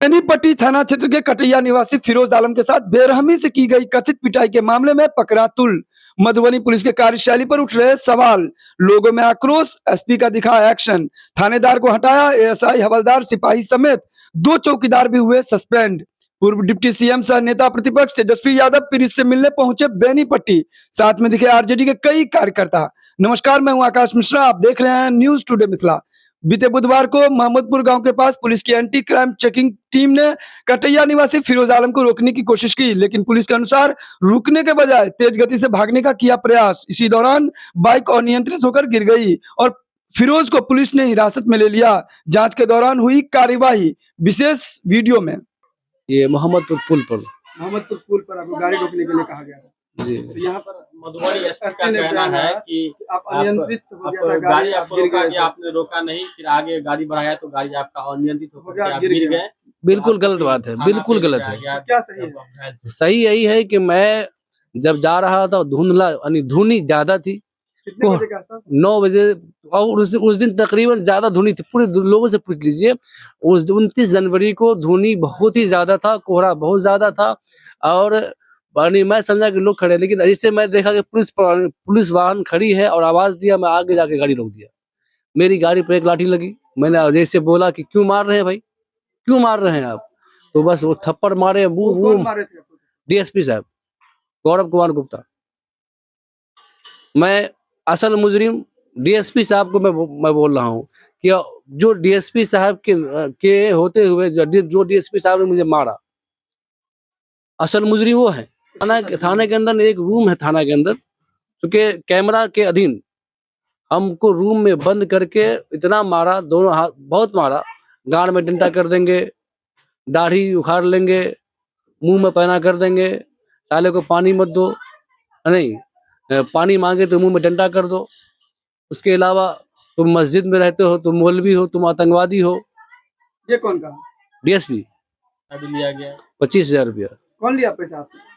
बेनीपट्टी थाना क्षेत्र के कटैया निवासी फिरोज आलम के साथ बेरहमी से की गई कथित पिटाई के मामले में पकड़ा तुल। मधुबनी पुलिस के कार्यशैली पर उठ रहे सवाल, लोगों में आक्रोश, एसपी का दिखा एक्शन, थानेदार को हटाया, एएसआई, हवलदार, सिपाही समेत 2 चौकीदार भी हुए सस्पेंड। पूर्व डिप्टी सीएम सह नेता प्रतिपक्ष तेजस्वी यादव पीड़ित से मिलने पहुंचे बेनीपट्टी, साथ में दिखे आरजेडी के कई कार्यकर्ता। नमस्कार, मैं हूं आकाश मिश्रा, आप देख रहे हैं न्यूज टुडे मिथिला। बीते बुधवार को मोहम्मदपुर गांव के पास पुलिस की एंटी क्राइम चेकिंग टीम ने कटैया निवासी फिरोज आलम को रोकने की कोशिश की, लेकिन पुलिस के अनुसार रुकने के बजाय तेज गति से भागने का किया प्रयास। इसी दौरान बाइक अनियंत्रित होकर गिर गई और फिरोज को पुलिस ने हिरासत में ले लिया। जांच के दौरान हुई कार्यवाही, विशेष वीडियो में। ये मोहम्मदपुर पुल पर आपको गाड़ी रोकने के लिए कहा गया था जी। तो यहाँ पर मधुबनी एसपी का कहना है कि आप अनियंत्रित हो गया था, गाड़ी आपको रोका कि आपने रोका नहीं, फिर आगे गाड़ी बढ़ाया तो गाड़ी आपका अनियंत्रित हो गया, आप गिर गए। बिल्कुल गलत बात है, बिल्कुल गलत है। क्या सही है? सही यही है कि मैं जब जा रहा था धुंधला यानी धुनी ज्यादा थी, कितने बजे का था? 9 बजे, और उस दिन तकरीबन ज्यादा धुनी थी। पूरे लोगों से पूछ लीजिए, उस 29 जनवरी को धुनी बहुत ही ज्यादा था, कोहरा बहुत ज्यादा था और यानी मैं समझा कि लोग खड़े, लेकिन ऐसे मैं देखा कि पुलिस वाहन खड़ी है और आवाज दिया, मैं आगे जाके गाड़ी रोक दिया। मेरी गाड़ी पर एक लाठी लगी, मैंने जैसे बोला कि क्यों मार रहे हैं भाई, क्यों मार रहे हैं आप, तो बस वो थप्पड़ मारे। डीएसपी साहब गौरव कुमार गुप्ता। मैं असल मुजरिम डीएसपी साहब को मैं बोल रहा हूँ कि जो डीएसपी साहब के होते हुए जो डीएसपी साहब ने मुझे मारा, असल मुजरिम वो है। थाने के अंदर एक रूम है, थाना के अंदर, क्योंकि कैमरा के अधीन हमको रूम में बंद करके इतना मारा, दोनों हाथ बहुत मारा, गांड में डंडा कर देंगे, दाढ़ी उखाड़ लेंगे, मुंह में पैना कर देंगे, साले को पानी मत दो, नहीं पानी मांगे तो मुंह में डंडा कर दो। उसके अलावा तुम मस्जिद में रहते हो, तुम मौलवी हो, तुम आतंकवादी हो। ये कौन कहा? डीएसपी। अभी लिया गया 25,000 रुपया। कौन लिया पैसा आपसे?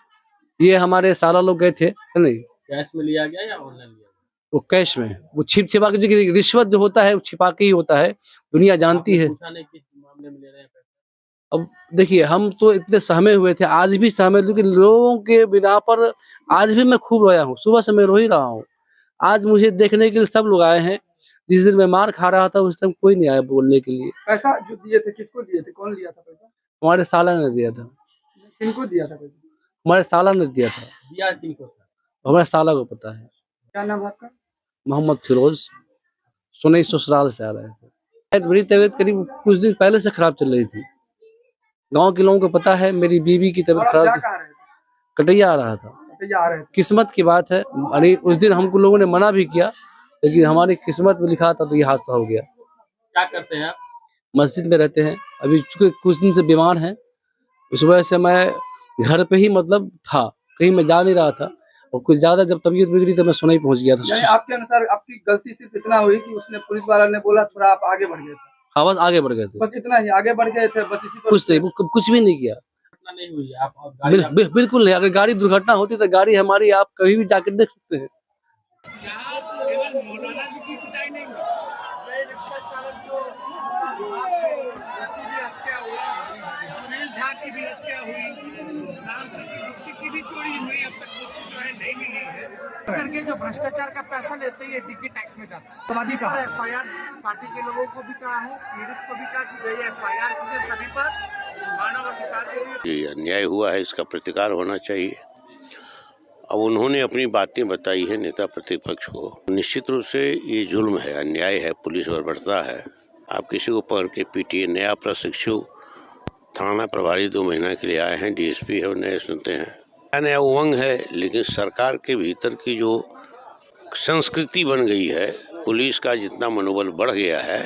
ये हमारे साला लोग गए थे, नहीं कैश में लिया गया या ऑनलाइन लिया गया? वो कैश में, वो छिपा के, रिश्वत जो होता है वो छिपा के ही होता है, दुनिया जानती है। किस मामले में ले रहे हैं पैसा? अब देखिए, हम तो इतने सहमे हुए थे, आज भी सहमे, लेकिन लोगों के बिना पर आज भी मैं खूब रोया हूँ, सुबह से मैं रो ही रहा हूँ। आज मुझे देखने के लिए सब लोग आए हैं। जिस दिन मैं मार खा रहा था उस टाइम कोई नहीं आया बोलने के लिए। पैसा जो दिए थे किसको दिए थे, कौन लिया था पैसा? हमारे साला ने दिया था। किनको दिया था पैसा? हमारे साला ने दिया था। दिया किनको था? हमारे साला को पता है। क्या नाम है आपका? मोहम्मद फिरोज। सुनई ससुराल से आ रहे थे। मेरी तबीयत करीब कुछ दिन पहले से खराब चल रही थी। गांव के लोगों को पता है मेरी बीवी की तबीयत खराब, कटैया आ रहा था। किस्मत की बात है, अरे उस दिन हमको लोगों ने मना भी किया, लेकिन हमारी किस्मत में लिखा था तो ये हादसा हो गया। क्या करते हैं आप? मस्जिद में रहते हैं, अभी चूंकि कुछ दिन से बीमार हैं, इस वजह से मैं घर पे ही मतलब था, कहीं मैं जा नहीं रहा था, और कुछ ज्यादा जब तबीयत बिगड़ी तो मैं सुनई पहुंच गया था। यानी आपके अनुसार आपकी गलती सिर्फ इतना हुई कि उसने, पुलिस वाला ने बोला थोड़ा आप आगे बढ़ गए थे? हाँ, बस आगे बढ़ गए थे, बस इतना ही, आगे बढ़ गए थे, बस इसी पर कुछ नहीं, कुछ भी नहीं किया। नहीं हुई है आप बिल्कुल नहीं। अगर गाड़ी दुर्घटना होती तो गाड़ी हमारी आप कहीं भी जाकर देख सकते हैं। सुनील झा की भी हत्या हुई, राम सिंह की भी चोरी हुई, अब तक जो है नहीं मिली है। करके जो भ्रष्टाचार का पैसा लेते हैं ये डिग्गी टैक्स में जाता है। एफआईआर पार्टी के लोगों को भी कहा है, पीड़ित को भी कहा कि जो ये एफआईआर की सभी पर मानव अधिकार के लिए ये अन्याय हुआ है, इसका प्रतिकार होना चाहिए। अब उन्होंने अपनी बातें बताई है नेता प्रतिपक्ष को, निश्चित रूप से ये जुल्म है, अन्याय है, पुलिस बर्बरता है। आप किसी को पकड़ के पीटिए। नया प्रशिक्षु थाना प्रभारी 2 महीना के लिए आए हैं, डीएसपी है, नए सुनते हैं, नया उमंग है, लेकिन सरकार के भीतर की जो संस्कृति बन गई है, पुलिस का जितना मनोबल बढ़ गया है,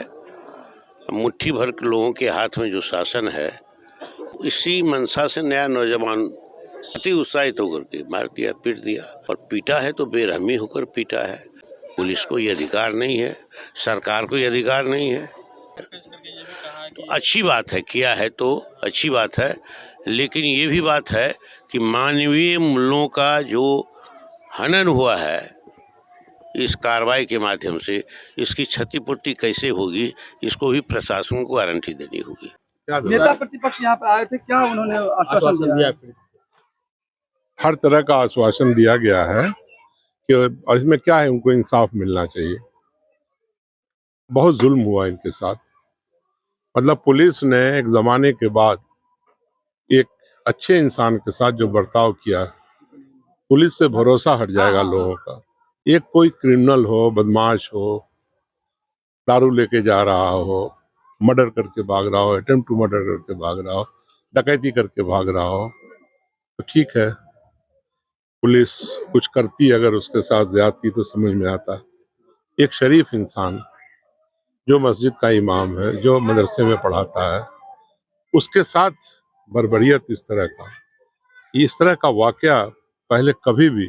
मुट्ठी भर के लोगों के हाथ में जो शासन है, इसी मनसा से नया नौजवान अति उत्साहित होकर के मार दिया, पीट दिया, और पीटा है तो बेरहमी होकर पीटा है। पुलिस को ये अधिकार नहीं है, सरकार को ये अधिकार नहीं है। तो अच्छी बात है, किया है तो अच्छी बात है, लेकिन ये भी बात है कि मानवीय मूल्यों का जो हनन हुआ है इस कार्रवाई के माध्यम से, इसकी क्षतिपूर्ति कैसे होगी, इसको भी प्रशासन को गारंटी देनी होगी। क्या दो? नेता प्रतिपक्ष यहाँ पे आए थे, क्या उन्होंने आश्वासन आश्वासन दिया? दिया हर तरह का आश्वासन दिया गया है कि, और इसमें क्या है, उनको इंसाफ मिलना चाहिए। बहुत जुल्म हुआ इनके साथ। मतलब पुलिस ने एक जमाने के बाद एक अच्छे इंसान के साथ जो बर्ताव किया, पुलिस से भरोसा हट जाएगा लोगों का। एक कोई क्रिमिनल हो, बदमाश हो, दारू लेके जा रहा हो, मर्डर करके भाग रहा हो, अटेम्प्ट टू मर्डर करके भाग रहा हो, डकैती करके भाग रहा हो, तो ठीक है, पुलिस कुछ करती अगर उसके साथ ज्यादती तो समझ में आता है। एक शरीफ इंसान जो मस्जिद का इमाम है, जो मदरसे में पढ़ाता है, उसके साथ बर्बरियत इस तरह का वाकया पहले कभी भी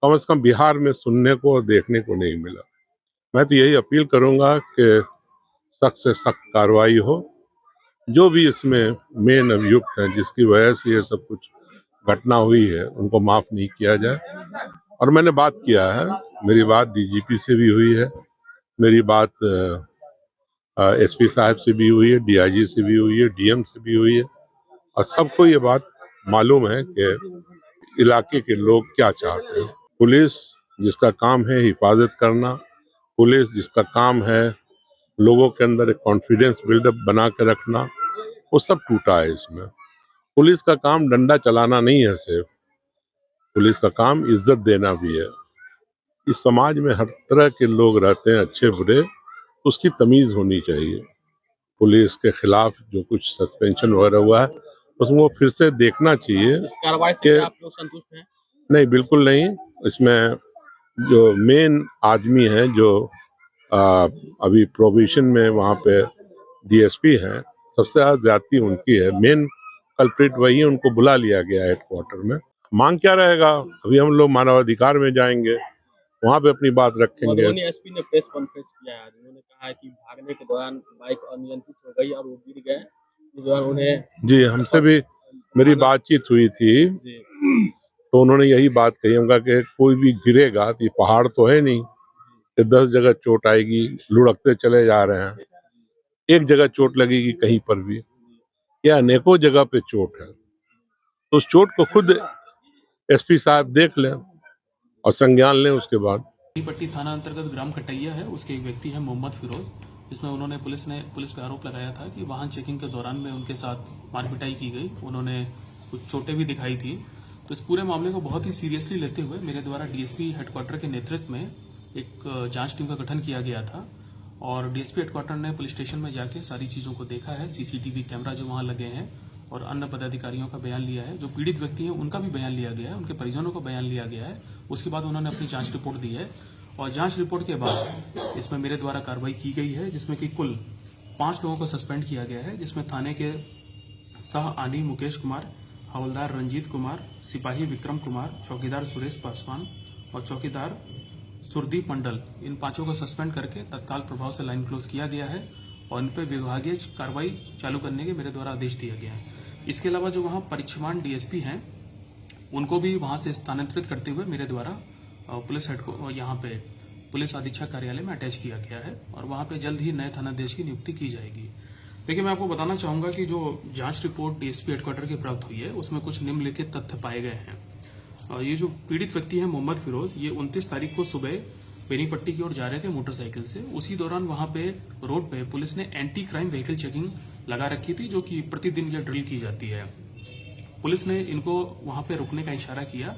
कम से कम बिहार में सुनने को और देखने को नहीं मिला। मैं तो यही अपील करूंगा कि सख्त से सख्त कार्रवाई हो। जो भी इसमें मेन अभियुक्त हैं, जिसकी वजह से ये सब कुछ घटना हुई है, उनको माफ नहीं किया जाए। और मैंने बात किया है, मेरी बात डीजीपी से भी हुई है, मेरी बात एसपी साहब से भी हुई है, डीआईजी से भी हुई है, डीएम से भी हुई है, और सबको ये बात मालूम है कि इलाके के लोग क्या चाहते हैं। पुलिस जिसका काम है हिफाजत करना, पुलिस जिसका काम है लोगों के अंदर एक कॉन्फिडेंस बिल्डअप बना के रखना, वो सब टूटा है इसमें। पुलिस का काम डंडा चलाना नहीं है सिर्फ, पुलिस का काम इज्जत देना भी है। इस समाज में हर तरह के लोग रहते हैं, अच्छे बुरे, उसकी तमीज होनी चाहिए। पुलिस के खिलाफ जो कुछ सस्पेंशन वगैरह हुआ है, उसमें फिर से देखना चाहिए। इस कार्रवाई से कि क्या आप लोग संतुष्ट हैं? नहीं, बिल्कुल नहीं। इसमें जो मेन आदमी है, जो अभी प्रोविजन में वहाँ पे डीएसपी हैं, सबसे ज्यादा ज्यादती उनकी है। मेन कल्प्रिट वही है, उनको बुला लिया गया है हेडक्वार्टर में। मांग क्या रहेगा? अभी हम लोग मानवाधिकार में जाएंगे, वहाँ पे अपनी बात रखेंगे। मधुबनी एसपी ने प्रेस कॉन्फ्रेंस किया है, उन्होंने कहा है कि भागने के दौरान बाइक अनियंत्रित हो गई और वो गिर गए, इस दौरान उन्हें जी, हमसे भी मेरी बातचीत हुई थी, तो उन्होंने यही बात कही होगा कि कोई भी गिरेगा तो ये पहाड़ तो है नहीं कि 10 जगह चोट आएगी, लुढ़कते चले जा रहे हैं, एक जगह चोट लगेगी कहीं पर भी, या अनेकों जगह पे चोट है। तो उस चोट को खुद एसपी साहब देख लें और संज्ञान लें। उसके बाद बेनीपट्टी थाना अंतर्गत ग्राम कटैया है, उसके एक व्यक्ति है मोहम्मद फिरोज, जिसमें उन्होंने पुलिस पे आरोप लगाया था कि वाहन चेकिंग के दौरान में उनके साथ मारपिटाई की गई, उन्होंने कुछ चोटें भी दिखाई थी। तो इस पूरे मामले को बहुत ही सीरियसली लेते हुए मेरे द्वारा डीएसपी हेडक्वार्टर के नेतृत्व में एक जांच टीम का गठन किया गया था और डीएसपी हेडक्वार्टर ने पुलिस स्टेशन में जाके सारी चीज़ों को देखा है, सीसीटीवी कैमरा जो वहाँ लगे हैं और अन्य पदाधिकारियों का बयान लिया है, जो पीड़ित व्यक्ति हैं उनका भी बयान लिया गया है, उनके परिजनों का बयान लिया गया है। उसके बाद उन्होंने अपनी जांच रिपोर्ट दी है और जांच रिपोर्ट के बाद इसमें मेरे द्वारा कार्रवाई की गई है, जिसमें कि कुल 5 लोगों को सस्पेंड किया गया है, जिसमें थाने के सह आनी मुकेश कुमार, हवलदार रंजीत कुमार, सिपाही विक्रम कुमार, चौकीदार सुरेश पासवान और चौकीदार सुरदीप मंडल, इन 5 को सस्पेंड करके तत्काल प्रभाव से लाइन क्लोज किया गया है और इन पर विभागीय कार्रवाई चालू करने के मेरे द्वारा आदेश दिया गया है। इसके अलावा जो वहाँ परीक्षमान डीएसपी हैं, उनको भी वहाँ से स्थानांतरित करते हुए मेरे द्वारा पुलिस हेड को यहाँ पे पुलिस अधीक्षक कार्यालय में अटैच किया गया है और वहाँ पे जल्द ही नए थानाधीश की नियुक्ति की जाएगी। देखिए, मैं आपको बताना चाहूँगा कि जो जांच रिपोर्ट डीएसपी हेडक्वार्टर की प्राप्त हुई है, उसमें कुछ निम्नलिखित तथ्य पाए गए हैं। ये जो पीड़ित व्यक्ति है मोहम्मद फिरोज, ये 29 तारीख को सुबह बेनीपट्टी की ओर जा रहे थे मोटरसाइकिल से। उसी दौरान वहाँ पे रोड पे पुलिस ने एंटी क्राइम व्हीकल चेकिंग लगा रखी थी, जो कि प्रतिदिन ये ड्रिल की जाती है। पुलिस ने इनको वहाँ पे रुकने का इशारा किया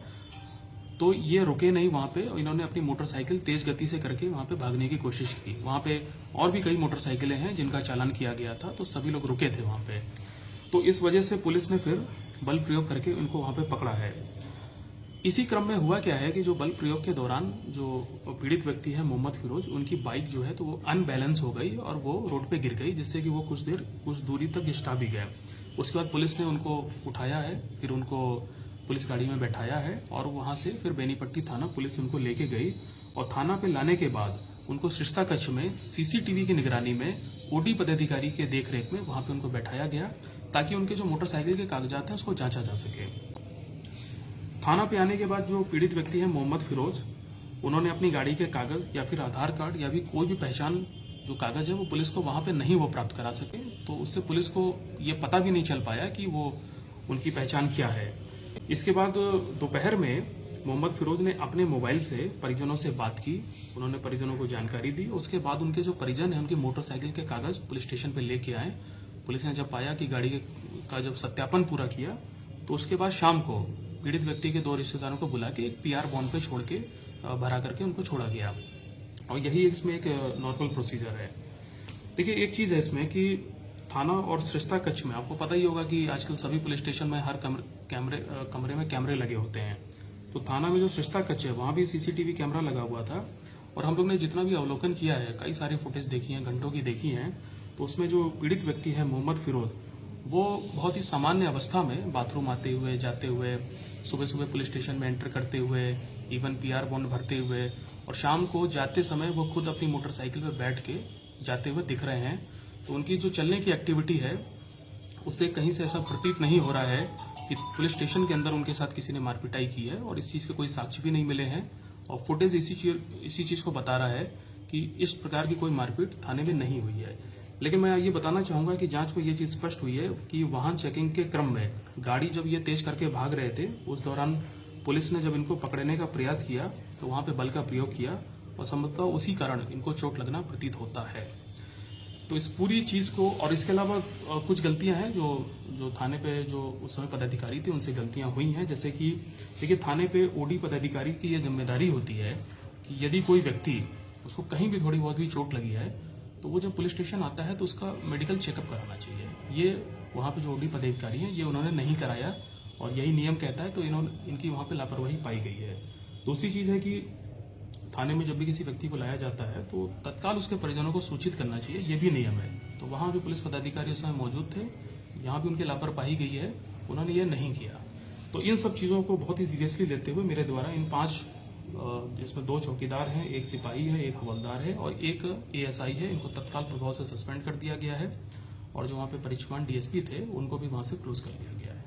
तो ये रुके नहीं वहाँ पे, इन्होंने अपनी मोटरसाइकिल तेज गति से करके वहाँ पे भागने की कोशिश की। वहाँ पे और भी कई मोटरसाइकिलें हैं जिनका चालान किया गया था, तो सभी लोग रुके थे वहाँ पे। तो इस वजह से पुलिस ने फिर बल प्रयोग करके इनको वहाँ पे पकड़ा है। इसी क्रम में हुआ क्या है कि जो बल प्रयोग के दौरान जो पीड़ित व्यक्ति है मोहम्मद फिरोज, उनकी बाइक जो है तो वो अनबैलेंस हो गई और वो रोड पे गिर गई, जिससे कि वो कुछ दूरी तक घिसटा भी गया। उसके बाद पुलिस ने उनको उठाया है, फिर उनको पुलिस गाड़ी में बैठाया है और वहां से फिर बेनीपट्टी थाना पुलिस उनको लेके गई और थाना पे लाने के बाद उनको शिष्टा कक्ष में सीसीटीवी की निगरानी में ओडी पदाधिकारी के देखरेख में वहां पे उनको बैठाया गया, ताकि उनके जो मोटरसाइकिल के कागजात हैं उसको जांचा जा सके। थाना पे आने के बाद जो पीड़ित व्यक्ति है मोहम्मद फिरोज, उन्होंने अपनी गाड़ी के कागज या फिर आधार कार्ड या भी कोई भी पहचान जो कागज है वो पुलिस को वहां पे नहीं वो प्राप्त करा सके, तो उससे पुलिस को ये पता भी नहीं चल पाया कि वो उनकी पहचान क्या है। इसके बाद दोपहर में मोहम्मद फिरोज ने अपने मोबाइल से परिजनों से बात की, उन्होंने परिजनों को जानकारी दी। उसके बाद उनके जो परिजन हैं उनकी मोटरसाइकिल के कागज पुलिस स्टेशन पे लेके आए। पुलिस ने जब पाया कि गाड़ी का जब सत्यापन पूरा किया, तो उसके बाद शाम को पीड़ित व्यक्ति के 2 रिश्तेदारों को बुला के एक पीआर बॉन्ड पे छोड़ के भरा करके उनको छोड़ा गया। और यही इसमें एक नॉर्मल प्रोसीजर है। देखिए, एक चीज है इसमें कि थाना और सरिस्ता कक्ष में आपको पता ही होगा कि आजकल सभी पुलिस स्टेशन में हर कमरे में कैमरे लगे होते हैं। तो थाना में जो सरिस्ता कक्ष है वहां भी सीसीटीवी कैमरा लगा हुआ था, और हम लोग ने जितना भी अवलोकन किया है, कई सारी फुटेज देखी है, घंटों की देखी है, तो उसमें जो पीड़ित व्यक्ति है मोहम्मद फिरोज, वो बहुत ही सामान्य अवस्था में बाथरूम आते हुए, जाते हुए, सुबह सुबह पुलिस स्टेशन में एंटर करते हुए, इवन पीआर बॉन्ड भरते हुए, और शाम को जाते समय वो खुद अपनी मोटरसाइकिल पर बैठ के जाते हुए दिख रहे हैं। तो उनकी जो चलने की एक्टिविटी है उससे कहीं से ऐसा प्रतीत नहीं हो रहा है कि पुलिस स्टेशन के अंदर उनके साथ किसी ने मारपिटाई की है, और इस चीज़ के कोई साक्ष्य भी नहीं मिले हैं। और फुटेज इसी चीज़ को बता रहा है कि इस प्रकार की कोई मारपीट थाने में नहीं हुई है। लेकिन मैं ये बताना चाहूँगा कि जांच में ये चीज़ स्पष्ट हुई है कि वाहन चेकिंग के क्रम में गाड़ी जब ये तेज करके भाग रहे थे, उस दौरान पुलिस ने जब इनको पकड़ने का प्रयास किया तो वहाँ पे बल का प्रयोग किया, और संभवतः उसी कारण इनको चोट लगना प्रतीत होता है। तो इस पूरी चीज़ को, और इसके अलावा कुछ गलतियां हैं जो थाने पे जो उस समय पदाधिकारी थे उनसे गलतियां हुई हैं। जैसे कि देखिए, थाने पे ओडी पदाधिकारी की यह जिम्मेदारी होती है कि यदि कोई व्यक्ति, उसको कहीं भी थोड़ी बहुत भी चोट लगी है, तो वो जब पुलिस स्टेशन आता है तो उसका मेडिकल चेकअप कराना चाहिए। ये वहाँ पे जो ओडी पदाधिकारी हैं ये उन्होंने नहीं कराया, और यही नियम कहता है, तो इनकी वहाँ पे लापरवाही पाई गई है। दूसरी चीज़ है कि थाने में जब भी किसी व्यक्ति को लाया जाता है तो तत्काल उसके परिजनों को सूचित करना चाहिए, ये भी नियम है। तो वहाँ जो पुलिस पदाधिकारी उस समय मौजूद थे, यहाँ भी उनकी लापरवाही गई है, उन्होंने ये नहीं किया। तो इन सब चीज़ों को बहुत ही सीरियसली लेते हुए मेरे द्वारा इन 5, जिसमें 2 चौकीदार हैं, 1 सिपाही है, 1 हवलदार है और 1 ASI है, इनको तत्काल प्रभाव से सस्पेंड कर दिया गया है। और जो वहाँ पे परिचमान DSP थे उनको भी वहाँ से क्लोज कर दिया गया है।